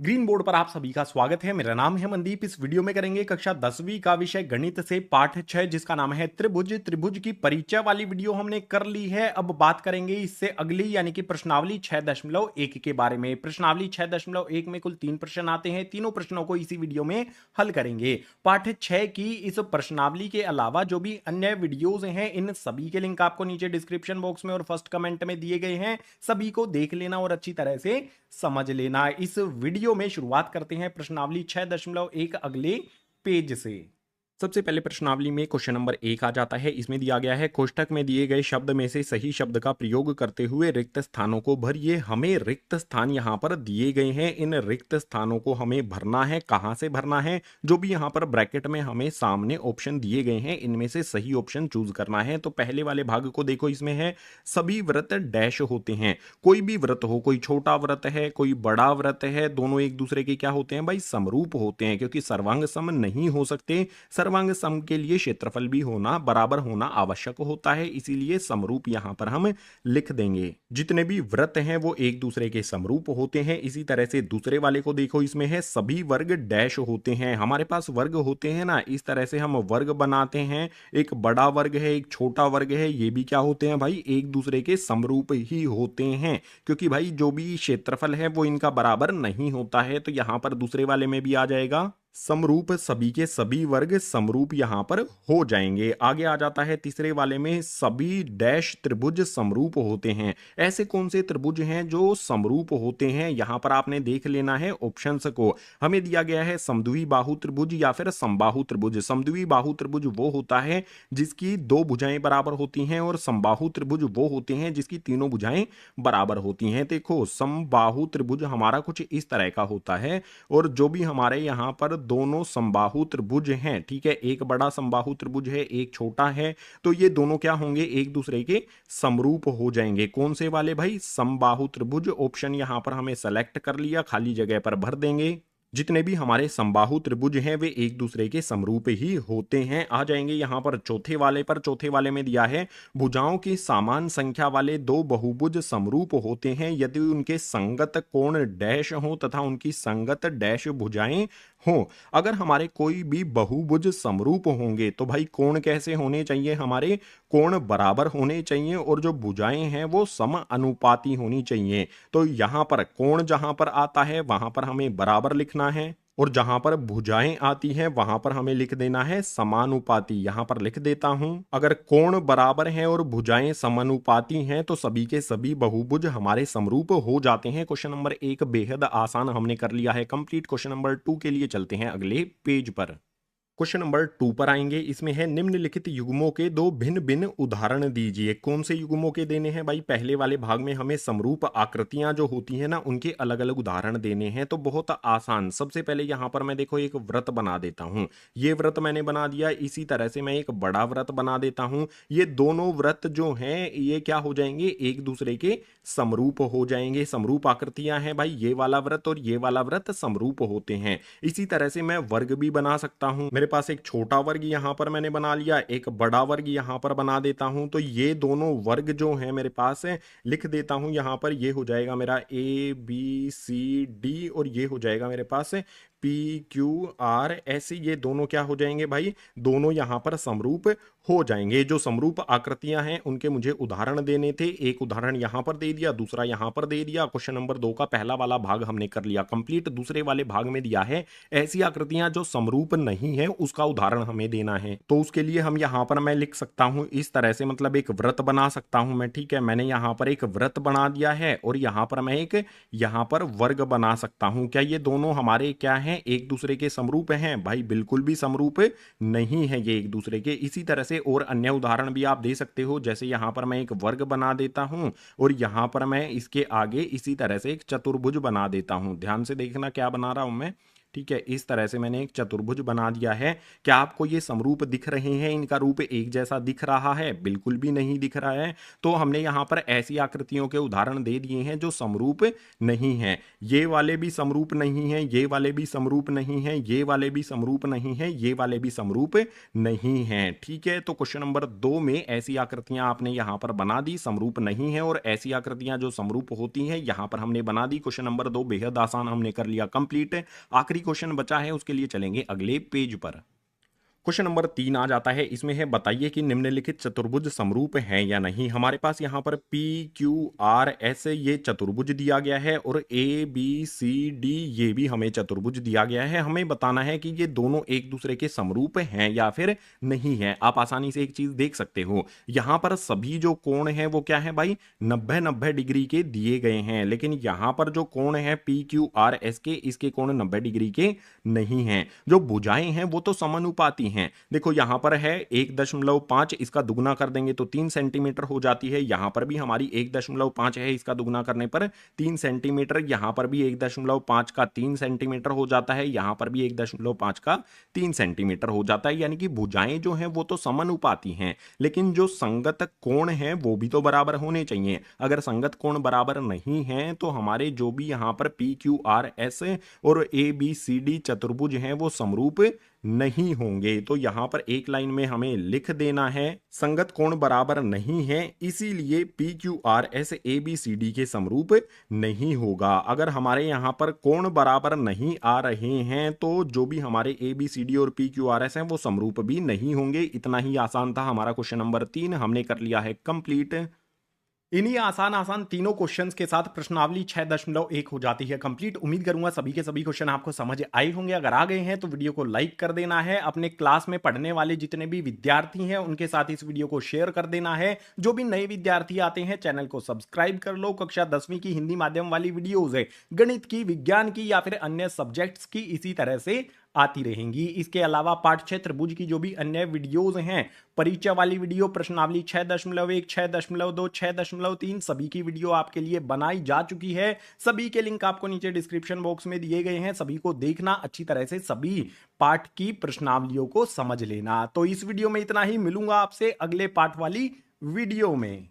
Green board पर आप सभी का स्वागत है। मेरा नाम है मनदीप। इस वीडियो में करेंगे कक्षा 10वीं का विषय गणित से पाठ 6 जिसका नाम है त्रिभुज। त्रिभुज की परिचय वाली वीडियो हमने कर ली है। अब बात करेंगे इससे अगली यानी कि प्रश्नावली 6.1 के बारे में। प्रश्नावली 6.1 में कुल 3 प्रश्न आते हैं। तीनों प्रश्नों को इसी वीडियो में हल करेंगे। पाठ 6 की इस प्रश्नावली के अलावा जो भी अन्य वीडियोज हैं इन सभी के लिंक आपको नीचे डिस्क्रिप्शन बॉक्स में और फर्स्ट कमेंट में दिए गए हैं। सभी को देख लेना और अच्छी तरह से समझ लेना। इस वीडियो में शुरुआत करते हैं प्रश्नावली 6.1 अगले पेज से। सबसे पहले प्रश्नावली में क्वेश्चन नंबर 1 आ जाता है। इसमें दिया गया है कोष्ठक में दिए गए शब्द में से सही शब्द का प्रयोग करते हुए रिक्त स्थानों को भरिए। हमें रिक्त स्थान यहां पर दिए गए हैं। इन रिक्त स्थानों को हमें भरना है। कहां से भरना है? जो भी यहां पर ब्रैकेट में हमें सामने ऑप्शन दिए गए हैं इनमें से सही ऑप्शन चूज करना है। तो पहले वाले भाग को देखो, इसमें है सभी व्रत डैश होते हैं। कोई भी व्रत हो, कोई छोटा व्रत है कोई बड़ा व्रत है, दोनों एक दूसरे के क्या होते हैं भाई? समरूप होते हैं, क्योंकि सर्वांग सम नहीं हो सकते। सर्वांग सम के लिए क्षेत्रफल भी होना बराबर होना आवश्यक होता है, इसीलिए समरूप यहां पर हम लिख देंगे। जितने भी व्रत हैं वो एक दूसरे के समरूप होते हैं। इसी तरह से दूसरे वाले को देखो, इसमें है सभी वर्ग डैश होते हैं। हमारे पास वर्ग होते हैं ना, इस तरह से हम वर्ग बनाते हैं। एक बड़ा वर्ग है एक छोटा वर्ग है, ये भी क्या होते हैं भाई? एक दूसरे के समरूप ही होते हैं, क्योंकि भाई जो भी क्षेत्रफल है वो इनका बराबर नहीं होता है। तो यहां पर दूसरे वाले में भी आ जाएगा समरूप। सभी के सभी वर्ग समरूप यहां पर हो जाएंगे। आगे आ जाता है तीसरे वाले में सभी डैश त्रिभुज समरूप होते हैं। ऐसे कौन से त्रिभुज हैं जो समरूप होते हैं? यहां पर आपने देख लेना है ऑप्शंस को। हमें दिया गया है समद्वि बाहु त्रिभुज या फिर समबाहु त्रिभुज। समद्वि बाहु त्रिभुज वो होता है जिसकी दो भुजाएं बराबर होती हैं, और समबाहु त्रिभुज वो होते हैं जिसकी तीनों भुजाएं बराबर होती हैं। देखो समबाहु त्रिभुज हमारा कुछ इस तरह का होता है, और जो भी हमारे यहां पर दोनों समबाहु त्रिभुज हैं, ठीक है, एक बड़ा समबाहु त्रिभुज है एक छोटा है, तो ये दोनों क्या होंगे? एक दूसरे के समरूप हो जाएंगे। कौन से वाले भाई? समबाहु त्रिभुज। ऑप्शन यहां पर हमें सेलेक्ट कर लिया, खाली जगह पर भर देंगे। जितने भी हमारे समबाहु त्रिभुज हैं वे एक दूसरे के समरूप ही होते हैं। आ जाएंगे यहां पर चौथे वाले पर। चौथे वाले में दिया है भुजाओं की समान संख्या वाले दो बहुभुज समरूप होते हैं यदि उनके संगत कोण डैश हो तथा उनकी संगत डैश भुजाएं हो। अगर हमारे कोई भी बहुभुज समरूप होंगे तो भाई कोण कैसे होने चाहिए? हमारे कोण बराबर होने चाहिए, और जो भुजाएं हैं वो सम अनुपाती होनी चाहिए। तो यहां पर कोण जहां पर आता है वहां पर हमें बराबर लिखना है, और जहां पर भुजाएं आती हैं वहां पर हमें लिख देना है समानुपाती। यहां पर लिख देता हूं, अगर कोण बराबर हैं और भुजाएं समानुपाती हैं तो सभी के सभी बहुभुज हमारे समरूप हो जाते हैं। क्वेश्चन नंबर 1 बेहद आसान हमने कर लिया है कंप्लीट। क्वेश्चन नंबर 2 के लिए चलते हैं अगले पेज पर। क्वेश्चन नंबर 2 पर आएंगे। इसमें है निम्नलिखित युग्मों के दो भिन्न भिन्न उदाहरण दीजिए। कौन से युग्मों के देने हैं भाई? पहले वाले भाग में हमें समरूप आकृतियां जो होती हैं ना उनके अलग अलग उदाहरण देने हैं, तो बहुत आसान। सबसे पहले यहां पर मैं देखो एक व्रत बना देता हूं। ये व्रत मैंने बना दिया। इसी तरह से मैं एक बड़ा व्रत बना देता हूं। ये दोनों व्रत जो हैं ये क्या हो जाएंगे? एक दूसरे के समरूप हो जाएंगे। समरूप आकृतियां हैं भाई, ये वाला व्रत और ये वाला व्रत समरूप होते हैं। इसी तरह से मैं वर्ग भी बना सकता हूं। मेरे पास एक छोटा वर्ग यहां पर मैंने बना लिया, एक बड़ा वर्ग यहां पर बना देता हूं। तो ये दोनों वर्ग जो हैं मेरे पास है, लिख देता हूं यहां पर। ये हो जाएगा मेरा ABCD, और ये हो जाएगा मेरे पास PQR। ऐसे ये दोनों क्या हो जाएंगे भाई? दोनों यहां पर समरूप हो जाएंगे। जो समरूप आकृतियां हैं उनके मुझे उदाहरण देने थे। एक उदाहरण यहां पर दे दिया, दूसरा यहां पर दे दिया। क्वेश्चन नंबर 2 का पहला वाला भाग हमने कर लिया कंप्लीट। दूसरे वाले भाग में दिया है ऐसी आकृतियां जो समरूप नहीं है, उसका उदाहरण हमें देना है। तो उसके लिए हम यहां पर मैं लिख सकता हूं इस तरह से, मतलब एक व्रत बना सकता हूं मैं, ठीक है। मैंने यहां पर एक व्रत बना दिया है और यहां पर मैं एक यहां पर वर्ग बना सकता हूं। क्या ये दोनों हमारे क्या हैं? एक दूसरे के समरूप हैं भाई? बिल्कुल भी समरूप नहीं है ये एक दूसरे के। इसी तरह से और अन्य उदाहरण भी आप दे सकते हो, जैसे यहां पर मैं एक वर्ग बना देता हूं और यहां पर मैं इसके आगे इसी तरह से एक चतुर्भुज बना देता हूं। ध्यान से देखना क्या बना रहा हूं मैं। ठीक है, इस तरह से मैंने एक चतुर्भुज बना दिया है। क्या आपको ये समरूप दिख रहे हैं? इनका रूप एक जैसा दिख रहा है? बिल्कुल भी नहीं दिख रहा है। तो हमने यहाँ पर ऐसी आकृतियों के उदाहरण दे दिए हैं जो समरूप नहीं है। ये वाले भी समरूप नहीं है, ये वाले भी समरूप नहीं है, ये वाले भी समरूप नहीं है, ये वाले भी समरूप नहीं है। ठीक है, तो क्वेश्चन नंबर 2 में ऐसी आकृतियां आपने यहाँ पर बना दी, समरूप नहीं है, और ऐसी आकृतियां जो समरूप होती हैं यहाँ पर हमने बना दी। क्वेश्चन नंबर 2 बेहद आसान हमने कर लिया कंप्लीट। आखिरी क्वेश्चन बचा है, उसके लिए चलेंगे अगले पेज पर। क्वेश्चन नंबर 3 आ जाता है, इसमें है बताइए कि निम्नलिखित चतुर्भुज समरूप है या नहीं। हमारे पास यहाँ पर पी क्यू आर एस ये चतुर्भुज दिया गया है और ए बी सी डी ये भी हमें चतुर्भुज दिया गया है। हमें बताना है कि ये दोनों एक दूसरे के समरूप हैं या फिर नहीं है। आप आसानी से एक चीज देख सकते हो, यहाँ पर सभी जो कोण हैं वो क्या है भाई, 90-90 डिग्री के दिए गए हैं, लेकिन यहाँ पर जो कोण है पी क्यू आर एस के, इसके कोण 90 डिग्री के नहीं हैं। जो भुजाएं हैं वो तो समानुपाती हैं। देखो यहां पर है 1.5, इसका दुगना कर देंगे तो 3 सेंटीमीटर हो जाती है। यहां पर भी हमारी 1.5 है, इसका दुगना करने पर 3 सेंटीमीटर। यहां पर भी 1.5 का 3 सेंटीमीटर हो जाता है, यहां पर भी 1.5 का 3 सेंटीमीटर हो जाता है। यानी कि भुजाएं जो हैं वो तो समानुपाती हैं, लेकिन जो संगत कोण है वो भी तो बराबर होने चाहिए। अगर संगत कोण बराबर नहीं है तो हमारे जो भी यहां पर पी क्यू आर एस और ए बी सी डी चतुर्भुज हैं वो समरूप नहीं होंगे। तो यहां पर एक लाइन में हमें लिख देना है संगत कोण बराबर नहीं है, इसीलिए P Q R S A B C D के समरूप नहीं होगा। अगर हमारे यहां पर कोण बराबर नहीं आ रहे हैं तो जो भी हमारे ए बी सी डी और पी क्यू आर एस हैं वो समरूप भी नहीं होंगे। इतना ही आसान था हमारा क्वेश्चन नंबर 3, हमने कर लिया है कंप्लीट। इन्हीं आसान आसान तीनों क्वेश्चंस के साथ प्रश्नावली 6.1 हो जाती है कंप्लीट। उम्मीद करूंगा सभी के सभी क्वेश्चन आपको समझ आए होंगे। अगर आ गए हैं तो वीडियो को लाइक कर देना है, अपने क्लास में पढ़ने वाले जितने भी विद्यार्थी हैं उनके साथ इस वीडियो को शेयर कर देना है। जो भी नए विद्यार्थी आते हैं चैनल को सब्सक्राइब कर लो। कक्षा 10वीं की हिंदी माध्यम वाली वीडियोज है, गणित की, विज्ञान की या फिर अन्य सब्जेक्ट्स की इसी तरह से आती रहेंगी। इसके अलावा पाठ 6 त्रिभुज की जो भी अन्य वीडियोज हैं, परिचय वाली वीडियो, प्रश्नावली 6.1, 6.2, 6.3 सभी की वीडियो आपके लिए बनाई जा चुकी है। सभी के लिंक आपको नीचे डिस्क्रिप्शन बॉक्स में दिए गए हैं, सभी को देखना, अच्छी तरह से सभी पाठ की प्रश्नावलियों को समझ लेना। तो इस वीडियो में इतना ही, मिलूंगा आपसे अगले पाठ वाली वीडियो में।